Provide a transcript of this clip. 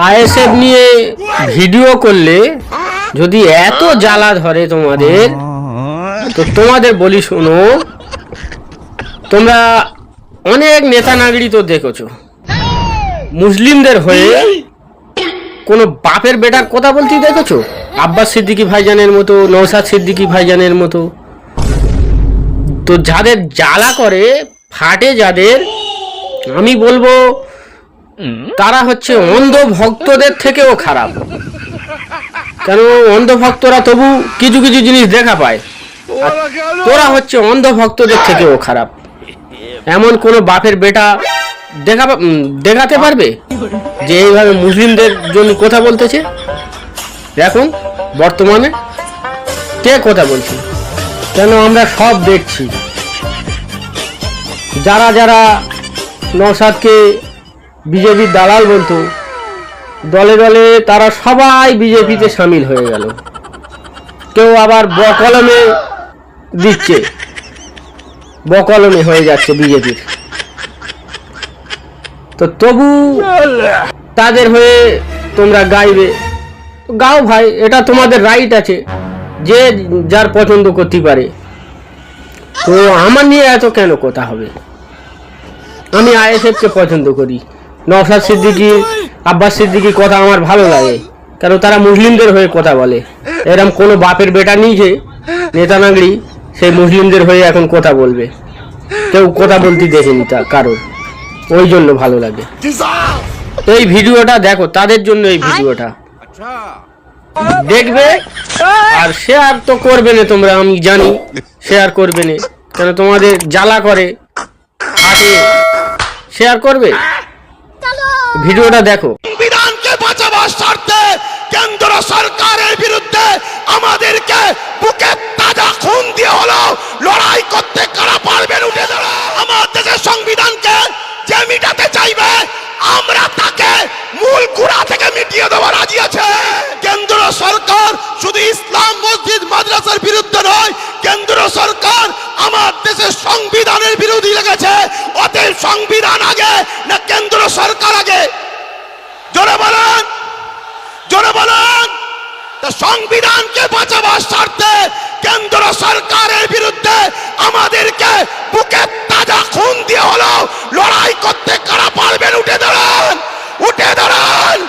ISF নিয়ে video করলে যদি এত জ্বালা ধরে তোমাদের, তো তোমাদের বলি শোনো, তোমরা অনেক নেতা নাগরিক তো দেখেছো, মুসলিমদের হয়ে কোনো বাপের বেটার কথা বলতে দেখেছো? আব্বাস সিদ্দিকী ভাইজানের মতো, নওশাদ সিদ্দিকী ভাইজানের মতো। তো যাদের জ্বালা করে ফাটে যাদের, আমি বলবো তারা হচ্ছে অন্ধ ভক্তদের থেকেও খারাপ। কেন অন্ধ ভক্তরা তবু কিছু কিছু জিনিস দেখা পায়, আর তোরা হচ্ছে অন্ধ ভক্তদের থেকেও খারাপ। এমন কোনো বাপের বেটা দেখাতে পারবে যে এইভাবে মুসলিমদের জন্য কথা বলতেছে? এখন বর্তমানে কে কথা বলছে? কেন আমরা সব দেখছি, যারা যারা নওশাদকে বিজেপির দালাল বলতো, দলে দলে তারা সবাই বিজেপিতে সামিল হয়ে গেল। কেউ আবার বকলমে দিচ্ছে, বকলমে হয়ে যাচ্ছে বিজেপির। তো তবু তাদের হয়ে তোমরা গাইবে, গাও ভাই, এটা তোমাদের রাইট আছে, যে যার পছন্দ করতে পারে। তো আমার নিয়ে এত কেন কথা হবে? আমি আইএসএফকে পছন্দ করি, নওশাদ সিদ্দিকী, আব্বাস সিদ্দিকী কথা আমার ভালো লাগে, কারণ তারা মুসলিমদের হয়ে কথা বলে। এরকম কোনো বাপের বেটা নেই যে নেতা নাগরি সেই মুসলিমদের হয়ে এখন কথা বলবে। কেউ কথা বলতে দেখেনি তা কারোর, ওই জন্য ভালো লাগে। এই ভিডিওটা দেখো, তাদের জন্য এই ভিডিওটা দেখবে, আর শেয়ার তো করবে না তোমরা, আমি জানি শেয়ার করবে না, কেন তোমাদের জ্বালা করে হাতে। শেয়ার করবে, ভিডিওটা দেখো। সংবিধানকে বাঁচাবার স্বার্থে কেন্দ্র সরকারের বিরুদ্ধে আমাদেরকে বুকে তাজা খুন দিয়ে হলো লড়াই করতে কারা পারবেন উঠে দাঁড়া। আমার দেশের সংবিধানকে যে মিটাতে চাইবে, আমরা তাকে মূল গোড়া থেকে মিটিয়ে দেওয়া রাজি আছে। কেন্দ্র সরকার শুধু ইসলাম মসজিদ মাদ্রাসার বিরুদ্ধে নয়, কেন্দ্র সরকার আমার দেশের সংবিধানের বিরোধী লেগেছে। অতএব সংবিধান আগে না কেন্দ্র সরকার আগে? জোরে বলেন, জোরে বলেন। সংবিধানকে বাঁচাবার স্বার্থে কেন্দ্র সরকারের বিরুদ্ধে আমাদেরকে বুকে তাজা খুন দিয়ে হলো লড়াই করতে কারা পারবেন উঠে দাঁড়ান, উঠে দাঁড়ান।